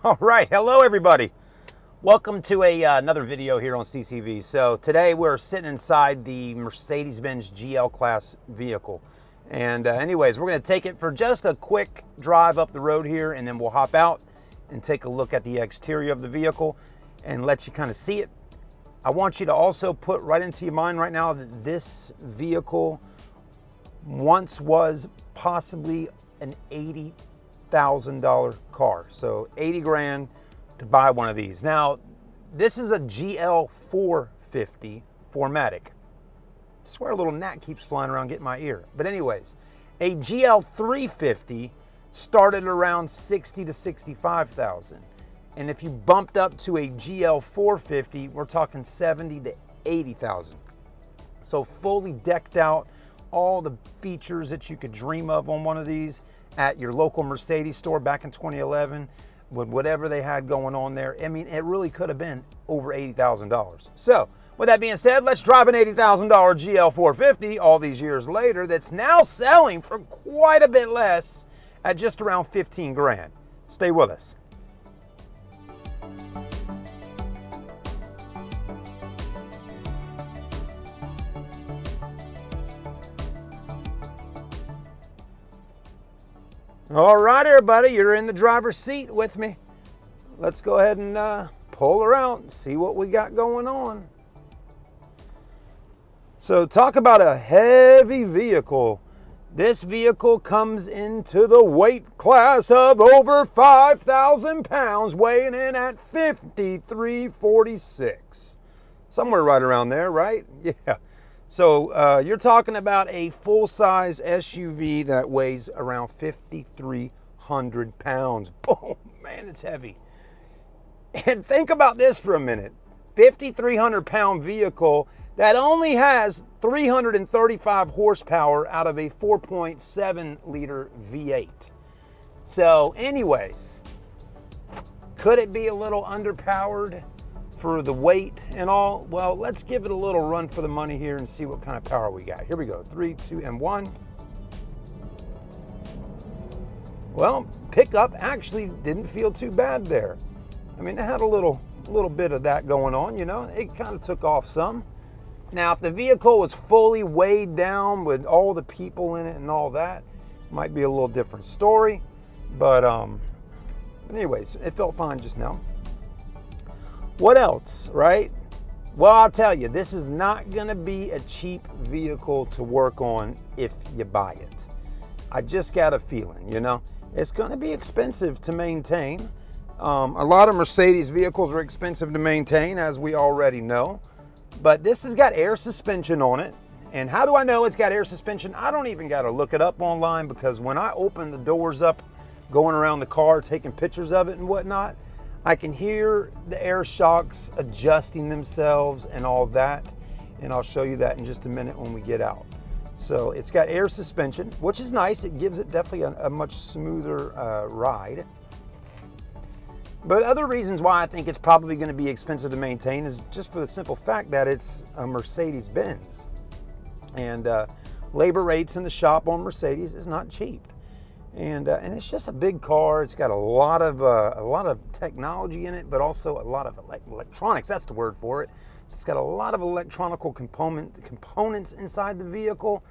All right, hello everybody. Welcome to another video here on CCV. So today we're sitting inside the Mercedes Benz GL class vehicle. And anyways, we're gonna take it for just a quick drive up the road here, and then we'll hop out and take a look at the exterior of the vehicle and let you kind of see it. I want you to also put right into your mind right now that this vehicle once was possibly an $80,000 car. So 80 grand to buy one of these. Now, this is a GL450 4MATIC. I swear a little gnat keeps flying around getting my ear. But anyways, a GL350 started around 60 to 65,000. And if you bumped up to a GL450, we're talking 70 to 80,000. So fully decked out, all the features that you could dream of on one of these at your local Mercedes store back in 2011 with whatever they had going on there. I mean, it really could have been over $80,000. So with that being said, let's drive an $80,000 GL450 all these years later that's now selling for quite a bit less at just around 15 grand. Stay with us. All right, everybody, you're in the driver's seat with me. Let's go ahead and pull her out and see what we got going on. So talk about a heavy vehicle. This vehicle comes into the weight class of over 5,000 pounds, weighing in at 5346. Somewhere right around there, right? Yeah. So you're talking about a full-size SUV that weighs around 5,300 pounds. Boom, man, it's heavy. And think about this for a minute. 5,300 pound vehicle that only has 335 horsepower out of a 4.7 liter V8. So anyways, could it be a little underpowered for the weight and all? Well, let's give it a little run for the money here and see what kind of power we got. Here we go, 3, 2, and 1. Well, pickup actually didn't feel too bad there. I mean, it had a little bit of that going on, you know. It kind of took off some. Now, if the vehicle was fully weighed down with all the people in it and all that, might be a little different story. But anyways, it felt fine just now. What else, right? Well, I'll tell you, this is not gonna be a cheap vehicle to work on if you buy it. I just got a feeling, you know? It's gonna be expensive to maintain. A lot of Mercedes vehicles are expensive to maintain, as we already know. But this has got air suspension on it. And how do I know it's got air suspension? I don't even gotta look it up online, because when I open the doors up, going around the car, taking pictures of it and whatnot, I can hear the air shocks adjusting themselves and all that, and I'll show you that in just a minute when we get out. So it's got air suspension, which is nice. It gives it definitely a much smoother ride. But other reasons why I think it's probably going to be expensive to maintain is just for the simple fact that it's a Mercedes Benz, and labor rates in the shop on Mercedes is not cheap. And it's just a big car. It's got a lot of technology in it, but also a lot of electronics. That's the word for it. It's got a lot of electronical components inside the vehicle.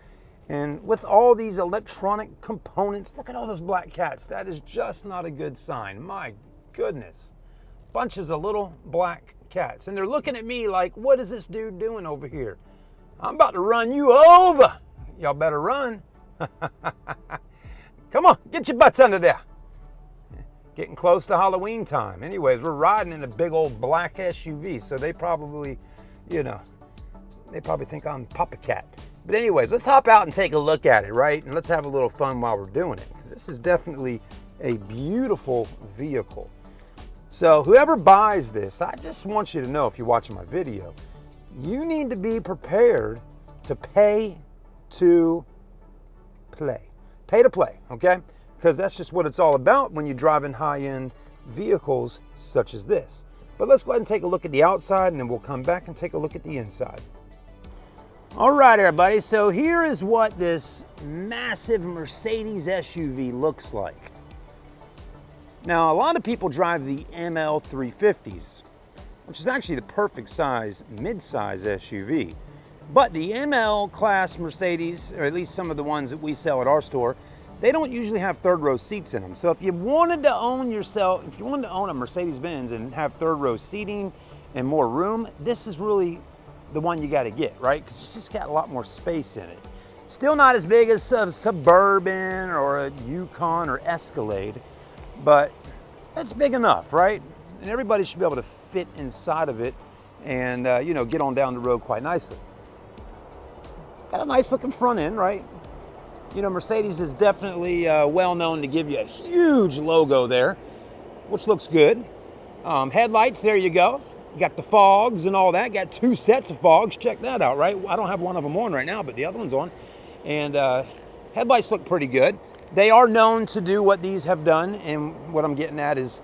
And with all these electronic components, look at all those black cats. That is just not a good sign. My goodness. Bunches of little black cats. And they're looking at me like, what is this dude doing over here? I'm about to run you over. Y'all better run. Come on, get your butts under there. Getting close to Halloween time. Anyways, we're riding in a big old black SUV, so they probably, you know, they probably think I'm Papa Cat. But anyways, let's hop out and take a look at it, right? And let's have a little fun while we're doing it, because this is definitely a beautiful vehicle. So whoever buys this, I just want you to know, if you're watching my video, you need to be prepared to pay to play. Pay to play, okay? Because that's just what it's all about when you're driving high-end vehicles such as this. But let's go ahead and take a look at the outside, and then we'll come back and take a look at the inside. All right, everybody, so here is what this massive Mercedes SUV looks like. Now, a lot of people drive the ML350s, which is actually the perfect size, mid-size SUV. But the ML class Mercedes, or at least some of the ones that we sell at our store, they don't usually have third row seats in them. So if you wanted to own a Mercedes Benz and have third row seating and more room, this is really the one you got to get, right? Because it's just got a lot more space in it. Still not as big as a Suburban or a Yukon or Escalade, but that's big enough, right? And everybody should be able to fit inside of it and you know, get on down the road quite nicely. Got a nice looking front end, right? You know, Mercedes is definitely well known to give you a huge logo there, which looks good. Headlights, there you go. You got the fogs and all that. Got 2 sets of fogs. Check that out, right? I don't have one of them on right now, but the other one's on. And headlights look pretty good. They are known to do what these have done, and what I'm getting at is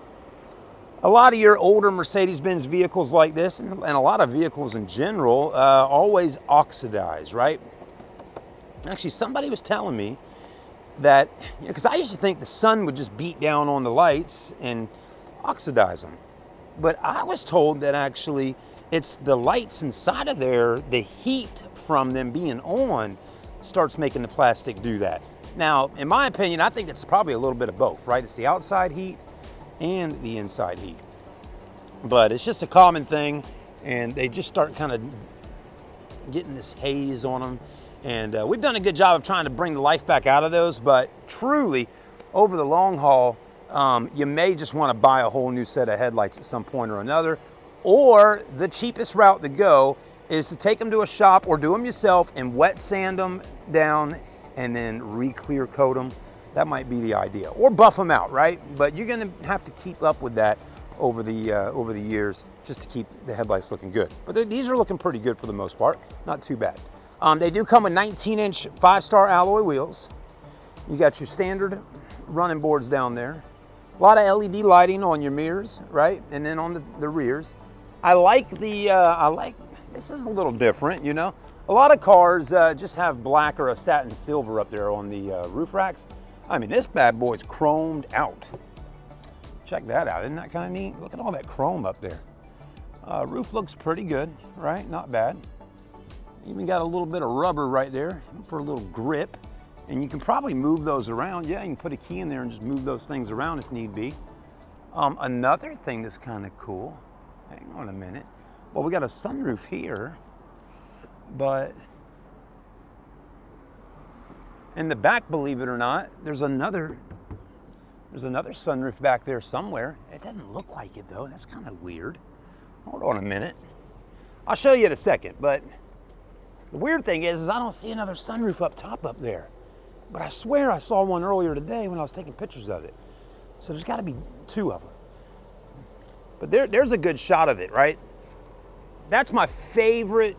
a lot of your older Mercedes-Benz vehicles like this, and a lot of vehicles in general, always oxidize, right? Actually, somebody was telling me that, you know, because I used to think the sun would just beat down on the lights and oxidize them. But I was told that actually it's the lights inside of there, the heat from them being on starts making the plastic do that. Now, in my opinion, I think it's probably a little bit of both, right? It's the outside heat and the inside heat. But it's just a common thing, and they just start kind of getting this haze on them. And we've done a good job of trying to bring the life back out of those, but truly, over the long haul, you may just want to buy a whole new set of headlights at some point or another. Or the cheapest route to go is to take them to a shop or do them yourself and wet sand them down and then re-clear coat them. That might be the idea. Or buff them out, right? But you're going to have to keep up with that over the years just to keep the headlights looking good. But these are looking pretty good for the most part. Not too bad. They do come with 19-inch 5-star alloy wheels. You got your standard running boards down there. A lot of LED lighting on your mirrors, right? And then on the rears. I like this is a little different, you know. A lot of cars just have black or a satin silver up there on the roof racks. I mean, this bad boy's chromed out. Check that out, isn't that kind of neat? Look at all that chrome up there. Roof looks pretty good, right? Not bad. Even got a little bit of rubber right there for a little grip. And you can probably move those around. Yeah, you can put a key in there and just move those things around if need be. Another thing that's kind of cool, hang on a minute. Well, we got a sunroof here, but in the back, believe it or not, there's another sunroof back there somewhere. It doesn't look like it though. That's kind of weird. Hold on a minute. I'll show you in a second, but the weird thing is I don't see another sunroof up top up there. But I swear I saw one earlier today when I was taking pictures of it. So there's got to be 2 of them. But there's a good shot of it, right? That's my favorite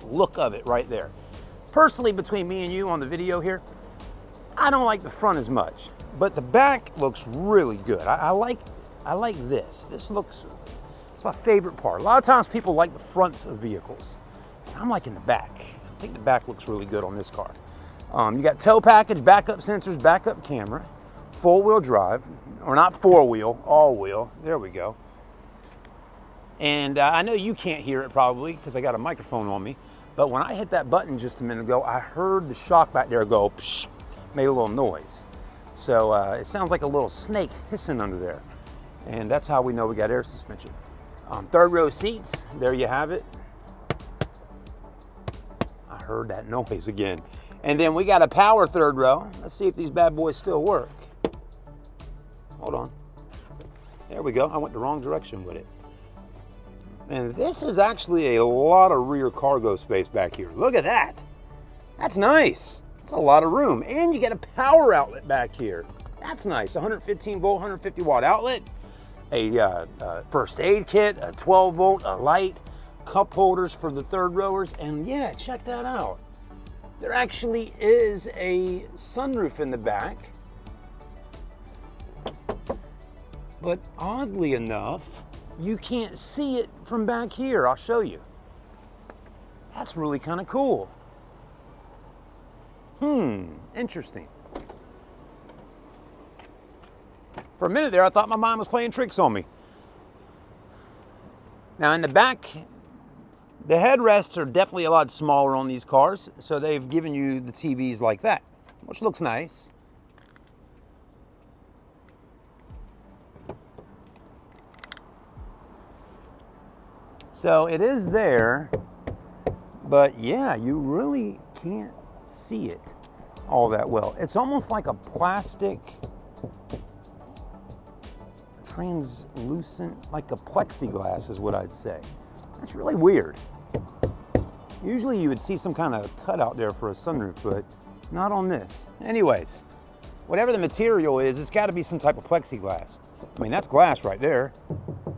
look of it right there. Personally, between me and you on the video here, I don't like the front as much, but the back looks really good. I like this. It's my favorite part. A lot of times people like the fronts of vehicles. I'm liking the back. I think the back looks really good on this car. You got tow package, backup sensors, backup camera, 4-wheel drive, or not 4-wheel, all-wheel. There we go. And I know you can't hear it probably because I got a microphone on me, but when I hit that button just a minute ago, I heard the shock back there go psh, made a little noise. So it sounds like a little snake hissing under there. And that's how we know we got air suspension. 3rd row seats, there you have it. I heard that noise again. And then we got a power 3rd row. Let's see if these bad boys still work. Hold on. There we go. I went the wrong direction with it. And this is actually a lot of rear cargo space back here. Look at that. That's nice. That's a lot of room. And you get a power outlet back here. That's nice. 115 volt, 150 watt outlet. A first aid kit, a 12 volt, a light, cup holders for the 3rd rowers. And yeah, check that out. There actually is a sunroof in the back. But oddly enough, you can't see it from back here. I'll show you. That's really kind of cool. Interesting. For a minute there, I thought my mind was playing tricks on me. Now in the back, the headrests are definitely a lot smaller on these cars, so they've given you the TVs like that, which looks nice. So it is there, but yeah, you really can't see it all that well. It's almost like a plastic, translucent, like a plexiglass is what I'd say. That's really weird. Usually you would see some kind of cutout there for a sunroof, but not on this. Anyways, whatever the material is, it's got to be some type of plexiglass. I mean, that's glass right there,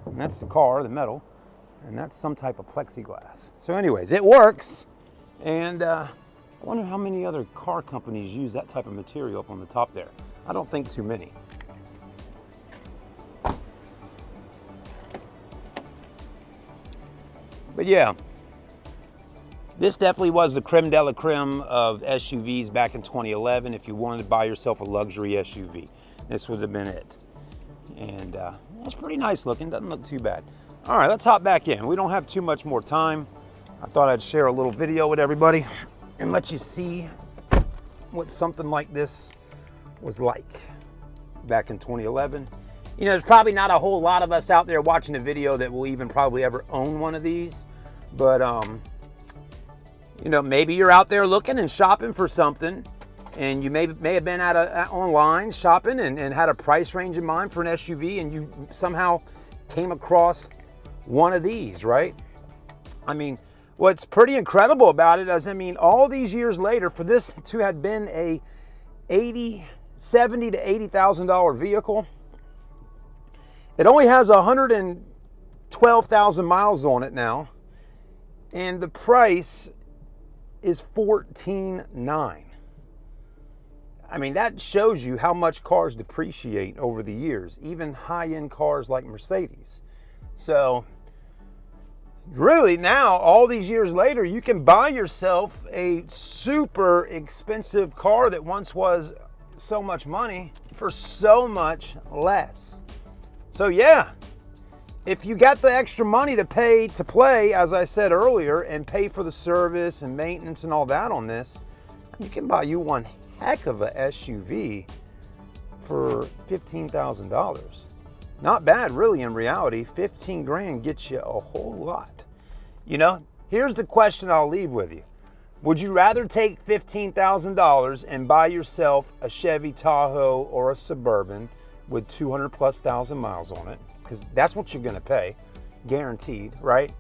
and that's the car, the metal. And that's some type of plexiglass. So anyways, it works. And I wonder how many other car companies use that type of material up on the top there. I don't think too many. But yeah, this definitely was the creme de la creme of SUVs back in 2011. If you wanted to buy yourself a luxury SUV, this would have been it. And it's pretty nice looking, doesn't look too bad. All right, let's hop back in. We don't have too much more time. I thought I'd share a little video with everybody and let you see what something like this was like back in 2011. You know, there's probably not a whole lot of us out there watching the video that will even probably ever own one of these. But, you know, maybe you're out there looking and shopping for something, and you may have been online shopping and had a price range in mind for an SUV, and you somehow came across one of these, right? I mean, what's pretty incredible about it is, I mean, all these years later, for this to have been a $70,000 to $80,000 vehicle, it only has 112,000 miles on it now, and the price is $14,900. I mean, that shows you how much cars depreciate over the years, even high-end cars like Mercedes. So really now, all these years later, you can buy yourself a super expensive car that once was so much money for so much less. So yeah, if you got the extra money to pay to play, as I said earlier, and pay for the service and maintenance and all that on this, you can buy you one heck of a SUV for $15,000. Not bad, really, in reality. 15 grand gets you a whole lot. You know, here's the question I'll leave with you. Would you rather take $15,000 and buy yourself a Chevy Tahoe or a Suburban with 200,000+ miles on it? Because that's what you're going to pay, guaranteed, right?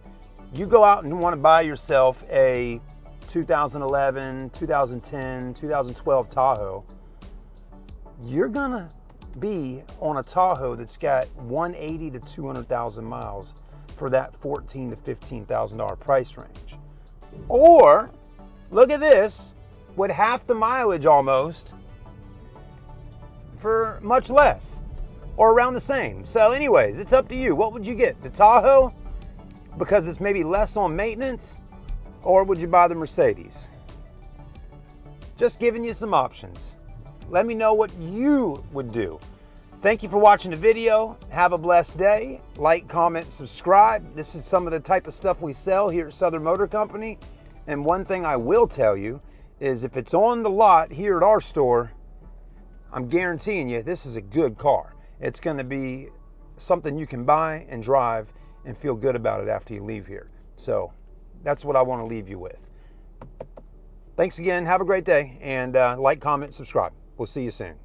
You go out and want to buy yourself a 2011, 2010, 2012 Tahoe, you're going to be on a Tahoe that's got 180 to 200,000 miles for that $14,000 to $15,000 price range. Or look at this, with half the mileage almost, for much less, or around the same. So anyways, it's up to you. What would you get? The Tahoe, because it's maybe less on maintenance, or would you buy the Mercedes? Just giving you some options. Let me know what you would do. Thank you for watching the video. Have a blessed day. Like, comment, subscribe. This is some of the type of stuff we sell here at Southern Motor Company. And one thing I will tell you is if it's on the lot here at our store, I'm guaranteeing you this is a good car. It's going to be something you can buy and drive and feel good about it after you leave here. So that's what I want to leave you with. Thanks again. Have a great day. And like, comment, subscribe. We'll see you soon.